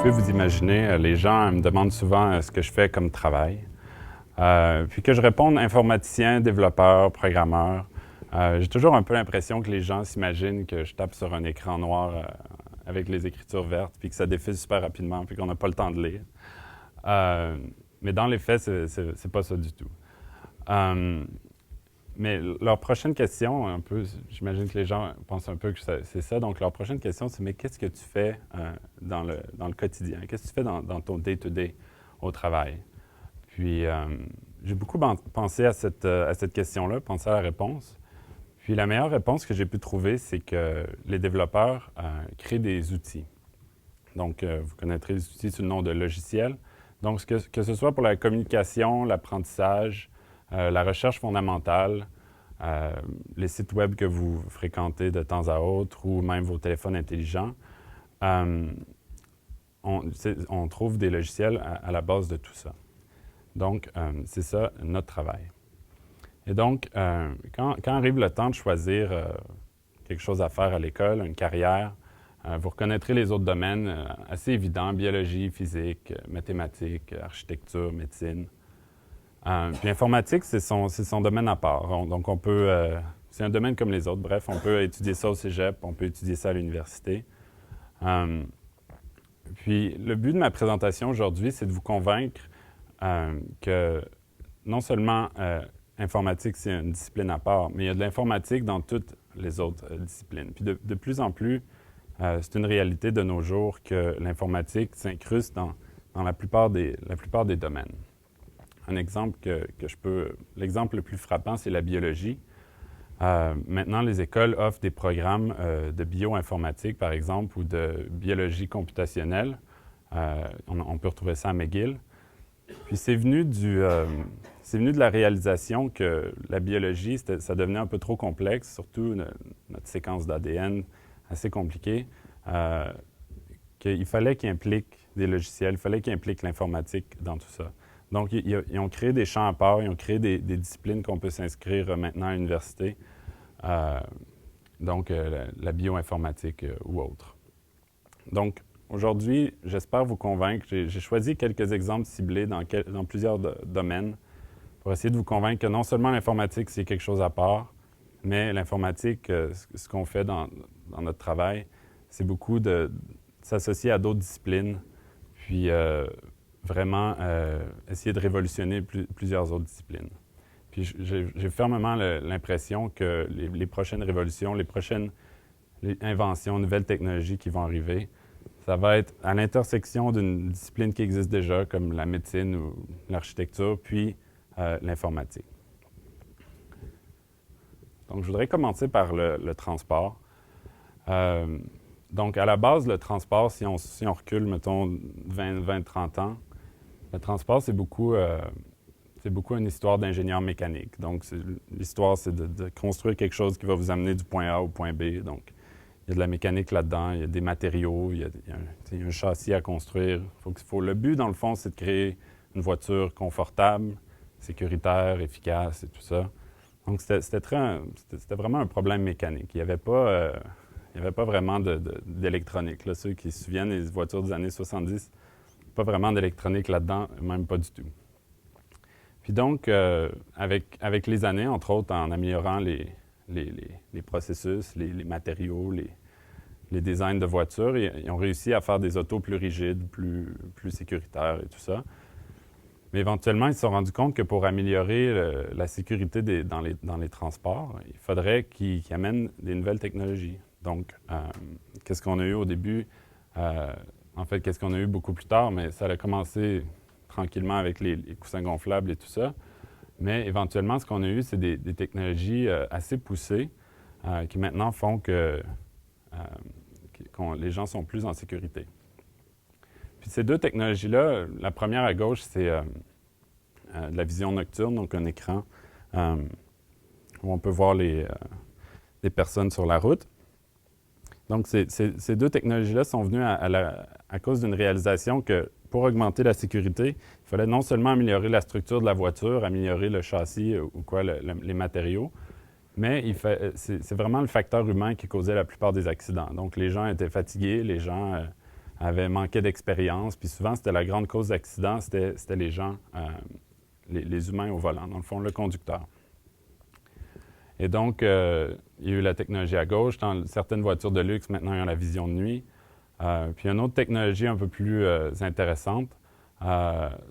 pouvez vous imaginer, les gens me demandent souvent ce que je fais comme travail. Puis que je réponde informaticien, développeur, programmeur. J'ai toujours un peu l'impression que les gens s'imaginent que je tape sur un écran noir avec les écritures vertes, puis que ça défile super rapidement, puis qu'on n'a pas le temps de lire. Mais dans les faits, c'est pas ça du tout. Mais leur prochaine question, un peu, j'imagine que les gens pensent un peu que c'est ça. Donc, leur prochaine question, c'est mais qu'est-ce que tu fais dans le quotidien? Qu'est-ce que tu fais dans ton day-to-day au travail? Puis, j'ai beaucoup pensé à cette question-là, pensé à la réponse. Puis, la meilleure réponse que j'ai pu trouver, c'est que les développeurs créent des outils. Donc, vous connaîtrez les outils sous le nom de logiciels. Donc, que ce soit pour la communication, l'apprentissage, la recherche fondamentale, les sites web que vous fréquentez de temps à autre ou même vos téléphones intelligents, on trouve des logiciels à la base de tout ça. Donc, c'est ça notre travail. Et donc, quand arrive le temps de choisir quelque chose à faire à l'école, une carrière, vous reconnaîtrez les autres domaines assez évidents, biologie, physique, mathématiques, architecture, médecine. Puis informatique, c'est son domaine à part. Donc, on peut, c'est un domaine comme les autres. Bref, on peut étudier ça au cégep, on peut étudier ça à l'université. Puis, le but de ma présentation aujourd'hui, c'est de vous convaincre que non seulement informatique, c'est une discipline à part, mais il y a de l'informatique dans toutes les autres disciplines. Puis, de plus en plus, c'est une réalité de nos jours que l'informatique s'incruste dans la plupart des domaines. Un exemple l'exemple le plus frappant, c'est la biologie. Maintenant, les écoles offrent des programmes de bioinformatique, par exemple, ou de biologie computationnelle. On peut retrouver ça à McGill. Puis c'est venu de la réalisation que la biologie, ça devenait un peu trop complexe, surtout notre séquence d'ADN assez compliquée, qu'il fallait qu'il implique des logiciels, il fallait qu'il implique l'informatique dans tout ça. Donc, ils ont créé des champs à part, ils ont créé des disciplines qu'on peut s'inscrire maintenant à l'université, donc la bioinformatique ou autre. Donc, aujourd'hui, j'espère vous convaincre. J'ai choisi quelques exemples ciblés dans plusieurs domaines pour essayer de vous convaincre que non seulement l'informatique, c'est quelque chose à part, mais l'informatique, ce qu'on fait dans notre travail, c'est beaucoup de s'associer à d'autres disciplines, puis vraiment essayer de révolutionner plusieurs autres disciplines. Puis j'ai fermement l'impression que les prochaines révolutions, les inventions, nouvelles technologies qui vont arriver, ça va être à l'intersection d'une discipline qui existe déjà, comme la médecine ou l'architecture, puis l'informatique. Donc, je voudrais commencer par le transport. Donc, à la base, le transport, si on recule, mettons, 20-30 ans, le transport, c'est beaucoup une histoire d'ingénieur mécanique. Donc, l'histoire, c'est de construire quelque chose qui va vous amener du point A au point B. Donc, il y a de la mécanique là-dedans, il y a des matériaux, il y a un châssis à construire. Le but, dans le fond, c'est de créer une voiture confortable, sécuritaire, efficace et tout ça. Donc, c'était vraiment un problème mécanique. Il n'y avait pas vraiment d'électronique. Ceux qui se souviennent des voitures des années 70, pas vraiment d'électronique là-dedans, même pas du tout. Puis donc, avec les années, entre autres, en améliorant les processus, les matériaux, les designs de voitures, ils ont réussi à faire des autos plus rigides, plus sécuritaires et tout ça. Mais éventuellement, ils se sont rendus compte que pour améliorer la sécurité dans les transports, il faudrait qu'ils amènent des nouvelles technologies. Donc, qu'est-ce qu'on a eu au début? En fait, qu'est-ce qu'on a eu beaucoup plus tard? Mais ça a commencé tranquillement avec les coussins gonflables et tout ça. Mais éventuellement, ce qu'on a eu, c'est des technologies assez poussées qui maintenant font que les gens sont plus en sécurité. Puis ces deux technologies-là, la première à gauche, c'est de la vision nocturne, donc un écran où on peut voir les personnes sur la route. Donc, ces deux technologies-là sont venues à cause d'une réalisation que pour augmenter la sécurité, il fallait non seulement améliorer la structure de la voiture, améliorer le châssis ou les matériaux, mais c'est vraiment le facteur humain qui causait la plupart des accidents. Donc, les gens étaient fatigués, les gens avaient manqué d'expérience. Puis souvent, c'était la grande cause d'accident, c'était les gens, les humains au volant, dans le fond, le conducteur. Et donc, il y a eu la technologie à gauche. Dans certaines voitures de luxe, maintenant, ils ont la vision de nuit. Puis une autre technologie un peu plus intéressante,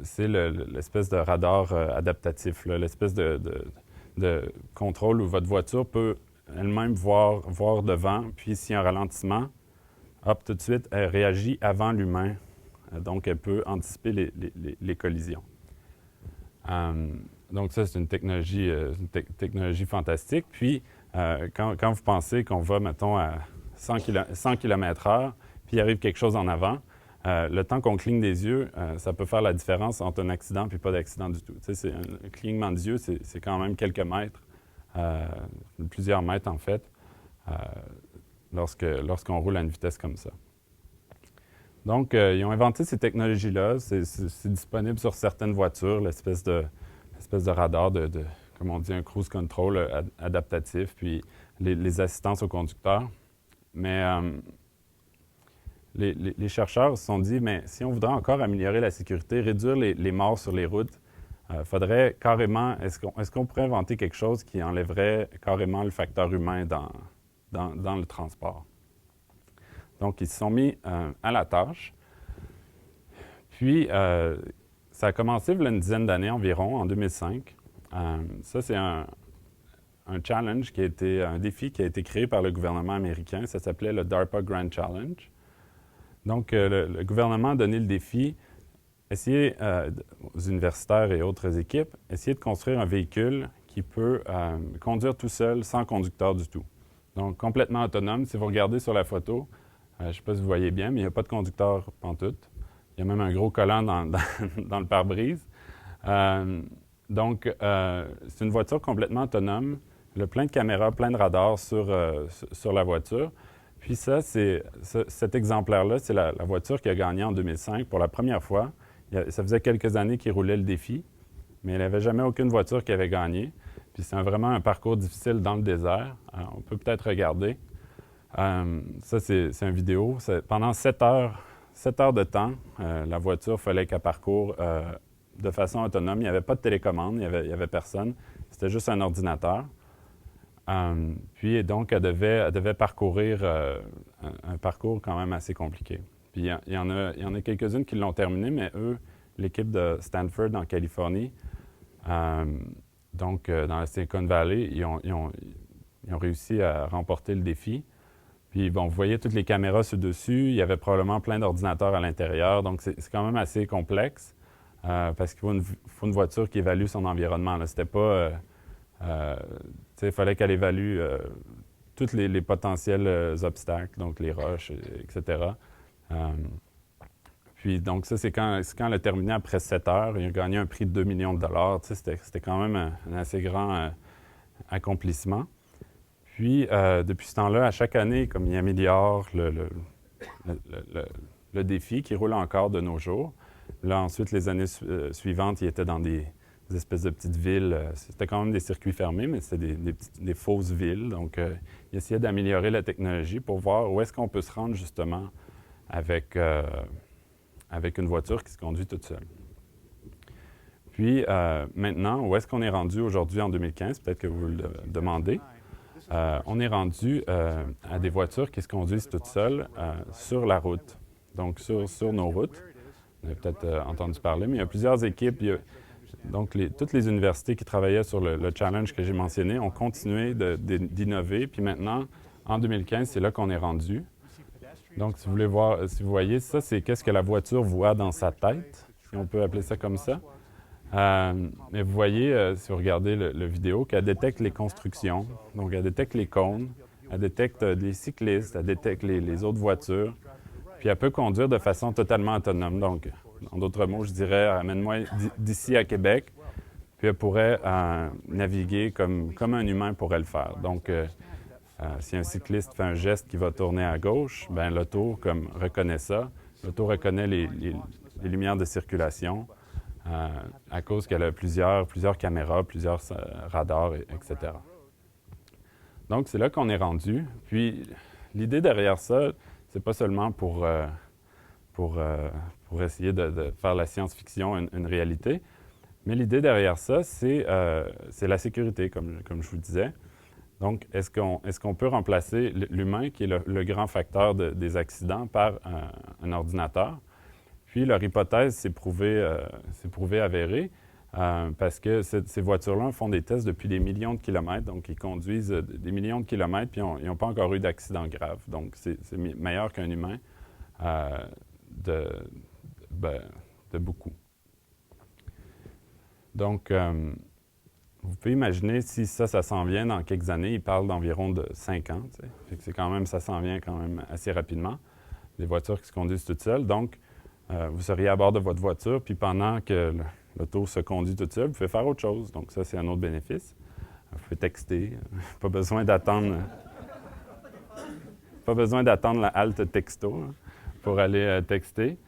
c'est l'espèce de radar adaptatif, l'espèce de contrôle où votre voiture peut elle-même voir devant, puis s'il y a un ralentissement, hop, tout de suite, elle réagit avant l'humain. Donc, elle peut anticiper les collisions. Donc, ça, c'est une technologie fantastique. Puis, quand vous pensez qu'on va, mettons, à 100 km/h, puis il arrive quelque chose en avant, le temps qu'on cligne des yeux, ça peut faire la différence entre un accident puis pas d'accident du tout. Tu sais, un clignement des yeux, c'est quand même quelques mètres, plusieurs mètres en fait, lorsqu'on roule à une vitesse comme ça. Donc, ils ont inventé ces technologies-là. C'est disponible sur certaines voitures, l'espèce de radar comme on dit, un cruise control adaptatif, puis les assistances au conducteur. Mais les chercheurs se sont dit, mais si on voudrait encore améliorer la sécurité, réduire les morts sur les routes, faudrait carrément, est-ce qu'on pourrait inventer quelque chose qui enlèverait carrément le facteur humain dans le transport? Donc, ils se sont mis à la tâche. Puis, ça a commencé il y a une dizaine d'années environ, en 2005. Ça, c'est un challenge un défi qui a été créé par le gouvernement américain. Ça s'appelait le DARPA Grand Challenge. Donc, le gouvernement a donné le défi, essayer aux universitaires et autres équipes, essayer de construire un véhicule qui peut conduire tout seul, sans conducteur du tout. Donc, complètement autonome. Si vous regardez sur la photo, je ne sais pas si vous voyez bien, mais il n'y a pas de conducteur pantoute. Il y a même un gros collant dans le pare-brise. Donc, c'est une voiture complètement autonome. Il y a plein de caméras, plein de radars sur la voiture. Puis cet exemplaire-là, c'est la voiture qui a gagné en 2005 pour la première fois. Ça faisait quelques années qu'il roulait le défi, mais il n'y avait jamais aucune voiture qui avait gagné. Puis c'est vraiment un parcours difficile dans le désert. On peut peut-être regarder. Ça, c'est une vidéo. Pendant 7 heures de temps, la voiture, il fallait qu'elle parcourt de façon autonome. Il n'y avait pas de télécommande, il n'y avait personne. C'était juste un ordinateur. Puis donc, elle devait parcourir un parcours quand même assez compliqué. Puis il y en a quelques-unes qui l'ont terminé, mais eux, l'équipe de Stanford en Californie, donc dans la Silicon Valley, ils ont réussi à remporter le défi. Puis bon, vous voyez toutes les caméras sur-dessus, il y avait probablement plein d'ordinateurs à l'intérieur, donc c'est quand même assez complexe parce qu'il faut une voiture qui évalue son environnement. Là. C'était pas... il fallait qu'elle évalue tous les potentiels obstacles, donc les roches, etc. Puis donc ça, c'est quand elle a terminé après 7 heures, il a gagné un prix de 2 millions de dollars. C'était quand même un assez grand accomplissement. Puis, depuis ce temps-là, à chaque année, comme il améliore le défi qui roule encore de nos jours. Là, ensuite, les années suivantes, il était dans des espèces de petites villes. C'était quand même des circuits fermés, mais c'était des fausses villes. Donc, il essayait d'améliorer la technologie pour voir où est-ce qu'on peut se rendre justement avec une voiture qui se conduit toute seule. Puis, maintenant, où est-ce qu'on est rendu aujourd'hui en 2015? Peut-être que vous le demandez. On est rendu à des voitures qui se conduisent toutes seules sur la route, donc sur nos routes. Vous avez peut-être entendu parler, mais il y a plusieurs équipes. Donc, toutes les universités qui travaillaient sur le challenge que j'ai mentionné ont continué d'innover. Puis maintenant, en 2015, c'est là qu'on est rendu. Donc, si vous voyez, ça, c'est qu'est-ce que la voiture voit dans sa tête, si on peut appeler ça comme ça. Mais vous voyez, si vous regardez le vidéo, qu'elle détecte les constructions, donc elle détecte les cônes, elle détecte les cyclistes, elle détecte les autres voitures, puis elle peut conduire de façon totalement autonome. Donc, en d'autres mots, je dirais, amène-moi d'ici à Québec, puis elle pourrait naviguer comme un humain pourrait le faire. Donc, si un cycliste fait un geste qui va tourner à gauche, bien l'auto reconnaît ça. L'auto reconnaît les lumières de circulation. À cause qu'elle a plusieurs caméras, plusieurs radars, etc. Donc, c'est là qu'on est rendu. Puis, l'idée derrière ça, c'est pas seulement pour pour essayer de faire la science-fiction une réalité. Mais l'idée derrière ça, c'est la sécurité, comme je vous disais. Donc, est-ce qu'on peut remplacer l'humain, qui est le grand facteur des accidents, par un ordinateur? Puis, leur hypothèse s'est prouvée avérée parce que ces voitures-là font des tests depuis des millions de kilomètres. Donc, ils conduisent des millions de kilomètres, puis ils n'ont pas encore eu d'accident grave. Donc, c'est meilleur qu'un humain de beaucoup. Donc, vous pouvez imaginer si ça s'en vient dans quelques années. Ils parlent d'environ de 5 ans. Fait que ça s'en vient quand même assez rapidement. Des voitures qui se conduisent toutes seules. Donc, vous seriez à bord de votre voiture, puis pendant que l'auto se conduit toute seule, vous pouvez faire autre chose. Donc, ça, c'est un autre bénéfice. Vous pouvez texter. Pas besoin d'attendre la halte texto pour aller texter.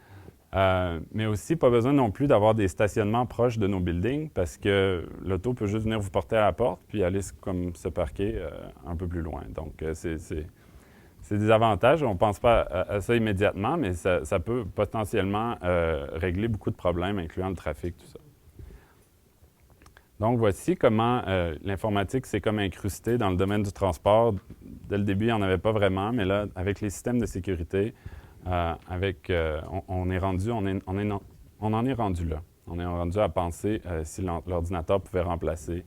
Mais aussi, pas besoin non plus d'avoir des stationnements proches de nos buildings parce que l'auto peut juste venir vous porter à la porte puis aller comme se parquer un peu plus loin. Donc, c'est des avantages. On ne pense pas à ça immédiatement, mais ça peut potentiellement régler beaucoup de problèmes, incluant le trafic, tout ça. Donc, voici comment l'informatique s'est comme incrustée dans le domaine du transport. Dès le début, il n'y en avait pas vraiment, mais là, avec les systèmes de sécurité, on en est rendu là. On est rendu à penser si l'ordinateur pouvait remplacer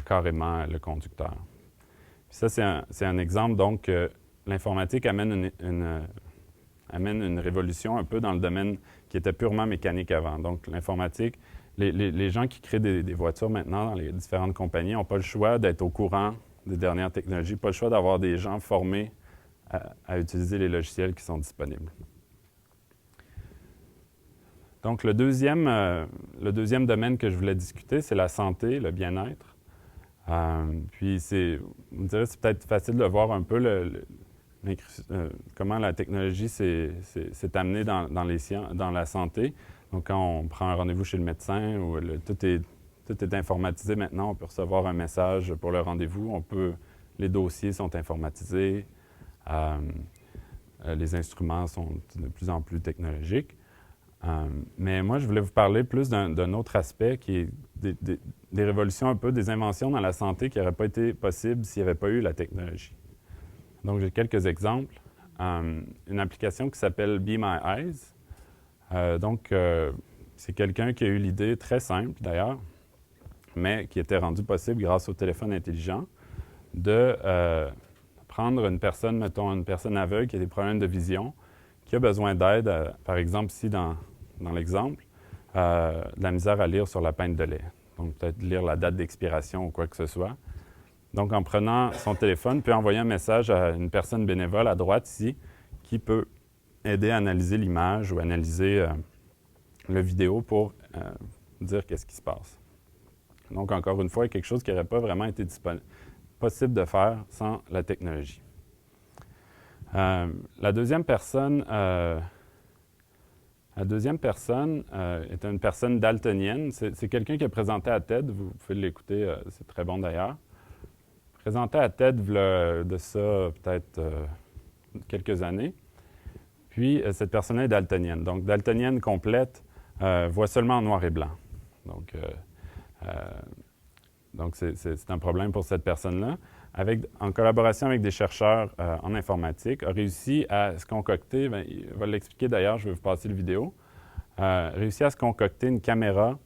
carrément le conducteur. Puis ça, c'est un exemple, donc, l'informatique amène une révolution un peu dans le domaine qui était purement mécanique avant. Donc, l'informatique, les gens qui créent des voitures maintenant dans les différentes compagnies n'ont pas le choix d'être au courant des dernières technologies, pas le choix d'avoir des gens formés à utiliser les logiciels qui sont disponibles. Donc, le deuxième domaine que je voulais discuter, c'est la santé, le bien-être. Puis, vous me direz, c'est peut-être facile de voir un peu comment la technologie s'est amenée dans la santé. Donc, quand on prend un rendez-vous chez le médecin, où tout est informatisé maintenant, on peut recevoir un message pour le rendez-vous, les dossiers sont informatisés. Les instruments sont de plus en plus technologiques. Mais moi, je voulais vous parler plus d'un autre aspect qui est des révolutions un peu, des inventions dans la santé qui n'auraient pas été possibles s'il n'y avait pas eu la technologie. Donc, j'ai quelques exemples. Une application qui s'appelle Be My Eyes. C'est quelqu'un qui a eu l'idée très simple, d'ailleurs, mais qui était rendue possible grâce au téléphone intelligent, de prendre une personne, mettons une personne aveugle qui a des problèmes de vision, qui a besoin d'aide, par exemple ici dans l'exemple, de la misère à lire sur la pinte de lait. Donc peut-être lire la date d'expiration ou quoi que ce soit. Donc en prenant son téléphone, il peut envoyer un message à une personne bénévole à droite ici qui peut aider à analyser l'image ou analyser le vidéo pour dire qu'est-ce qui se passe. Donc encore une fois, il y a quelque chose qui n'aurait pas vraiment été possible de faire sans la technologie. La deuxième personne est une personne daltonienne. C'est quelqu'un qui est présenté à TED. Vous pouvez l'écouter, c'est très bon d'ailleurs. Présenté à TED de ça peut-être quelques années. Puis, cette personne-là est daltonienne. Donc, daltonienne complète, voit seulement en noir et blanc. Donc, c'est un problème pour cette personne-là. En collaboration avec des chercheurs en informatique, a réussi à se concocter, il va l'expliquer d'ailleurs, je vais vous passer le vidéo, réussi à se concocter une caméra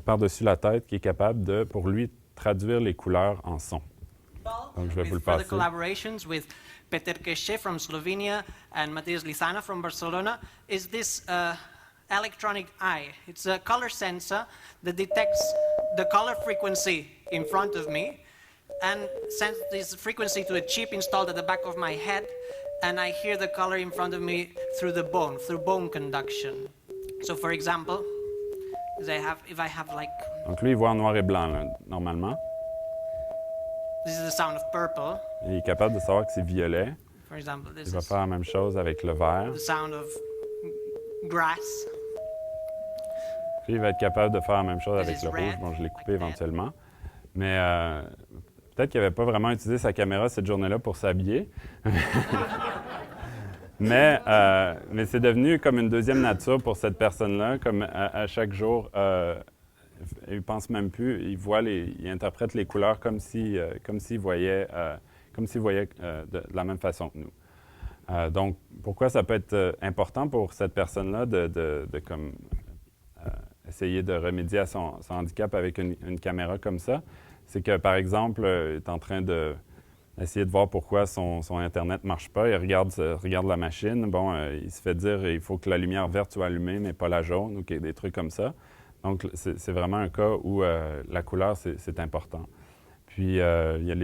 par-dessus la tête qui est capable pour lui, traduire les couleurs en son. Donc, je vais vous le passer. Peter Keshe from Slovenia and Matheus Lizana from Barcelona is this electronic eye. It's a color sensor that detects the color frequency in front of me and sends this frequency to a chip installed at the back of my head, and I hear the color in front of me through bone conduction. So for example, if I have like... Donc lui, il voit en noir et blanc, là, normalement. This is the sound of purple. Il est capable de savoir que c'est violet. For example, il va faire la même chose avec le vert. The sound of grass. Puis il va être capable de faire la même chose avec le rouge. Bon, je l'ai coupé éventuellement. Mais peut-être qu'il n'avait pas vraiment utilisé sa caméra cette journée-là pour s'habiller. Mais c'est devenu comme une deuxième nature pour cette personne-là, comme à chaque jour, il ne pense même plus, il interprète les couleurs comme s'il voyait, de la même façon que nous. Donc, pourquoi ça peut être important pour cette personne-là de essayer de remédier à son handicap avec une caméra comme ça? C'est que, par exemple, il est en train d'essayer de voir pourquoi son Internet ne marche pas. Il regarde la machine. Bon, il se fait dire qu'il faut que la lumière verte soit allumée, mais pas la jaune, ou des trucs comme ça. Donc, c'est vraiment un cas où la couleur, c'est important. Puis, il y a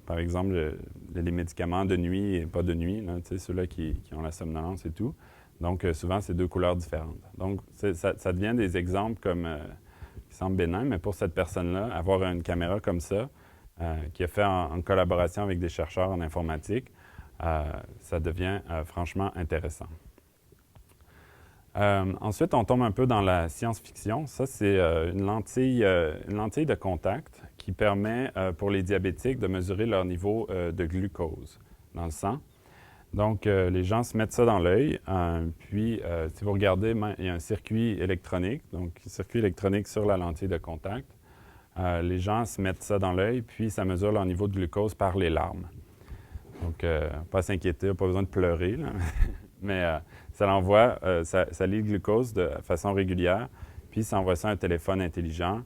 par exemple, les médicaments de nuit et pas de nuit, ceux-là qui ont la somnolence et tout. Donc, souvent, c'est deux couleurs différentes. Donc, ça devient des exemples qui semblent bénins, mais pour cette personne-là, avoir une caméra comme ça, qui est fait en collaboration avec des chercheurs en informatique, ça devient franchement intéressant. Ensuite, on tombe un peu dans la science-fiction. Ça, c'est une lentille de contact qui permet pour les diabétiques de mesurer leur niveau de glucose dans le sang. Donc, les gens se mettent ça dans l'œil. Puis, si vous regardez, il y a un circuit électronique, donc un circuit électronique sur la lentille de contact. Les gens se mettent ça dans l'œil, puis ça mesure leur niveau de glucose par les larmes. Donc, pas s'inquiéter, pas besoin de pleurer, là. Mais ça l'envoie, ça lit le glucose de façon régulière, puis ça envoie ça à un téléphone intelligent.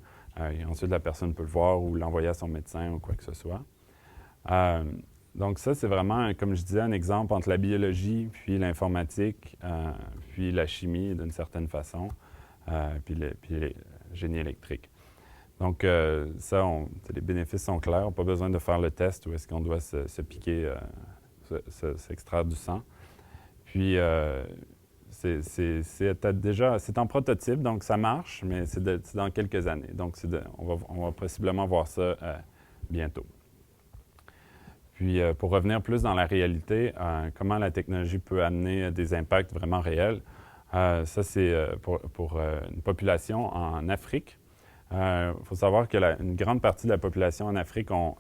Et ensuite, la personne peut le voir ou l'envoyer à son médecin ou quoi que ce soit. Donc ça, c'est vraiment, comme je disais, un exemple entre la biologie, puis l'informatique, puis la chimie d'une certaine façon, puis le génie électrique. Donc les bénéfices sont clairs. On n'a pas besoin de faire le test où est-ce qu'on doit se piquer, s'extraire du sang. Puis, c'est en prototype, donc ça marche, mais c'est dans quelques années. Donc, on va possiblement voir ça bientôt. Puis, pour revenir plus dans la réalité, comment la technologie peut amener des impacts vraiment réels, ça, c'est pour une population en Afrique. Il faut savoir que une grande partie de la population en Afrique ont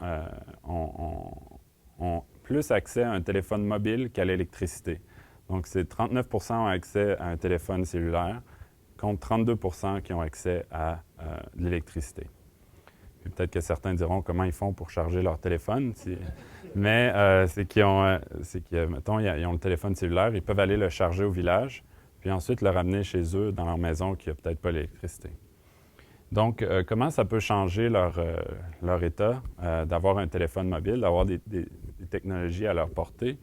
plus accès à un téléphone mobile qu'à l'électricité. Donc, c'est 39 % ont accès à un téléphone cellulaire, contre 32 % qui ont accès à l'électricité. Puis peut-être que certains diront comment ils font pour charger leur téléphone. Mais mettons, ils ont le téléphone cellulaire, ils peuvent aller le charger au village, puis ensuite le ramener chez eux dans leur maison qui n'a peut-être pas l'électricité. Donc, comment ça peut changer leur état d'avoir un téléphone mobile, d'avoir des technologies à leur portée?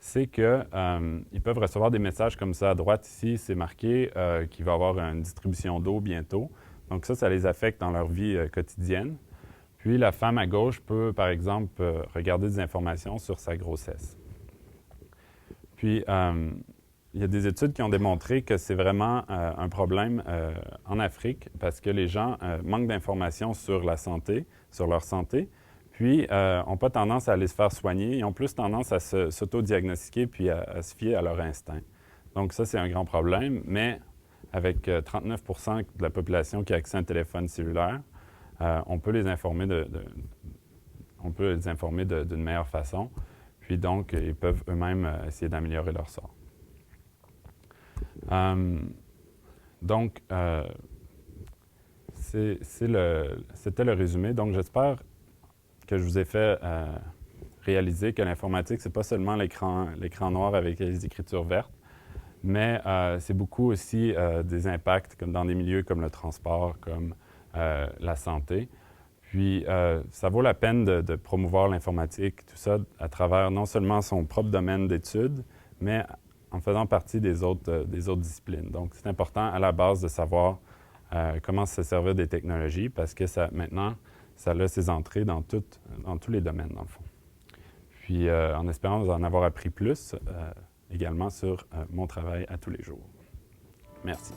C'est qu'ils peuvent recevoir des messages comme ça. À droite, ici, c'est marqué qu'il va y avoir une distribution d'eau bientôt. Donc ça les affecte dans leur vie quotidienne. Puis la femme à gauche peut, par exemple, regarder des informations sur sa grossesse. Puis, il y a des études qui ont démontré que c'est vraiment un problème en Afrique parce que les gens manquent d'informations sur la santé, sur leur santé, puis n'ont pas tendance à aller se faire soigner. Ils ont plus tendance à s'auto-diagnostiquer puis à se fier à leur instinct. Donc ça, c'est un grand problème, mais avec 39 % de la population qui a accès à un téléphone cellulaire, on peut les informer d'une meilleure façon. Puis donc, ils peuvent eux-mêmes essayer d'améliorer leur sort. Donc, c'était le résumé. Donc, j'espère que je vous ai fait réaliser que l'informatique, c'est pas seulement l'écran noir avec les écritures vertes, mais c'est beaucoup aussi des impacts comme dans des milieux comme le transport, comme la santé. Puis, ça vaut la peine de promouvoir l'informatique, tout ça, à travers non seulement son propre domaine d'études, mais en faisant partie des autres disciplines. Donc, c'est important à la base de savoir comment se servir des technologies parce que maintenant, ça a ses entrées dans tous les domaines, dans le fond. Puis, en espérant vous en avoir appris plus également sur mon travail à tous les jours. Merci.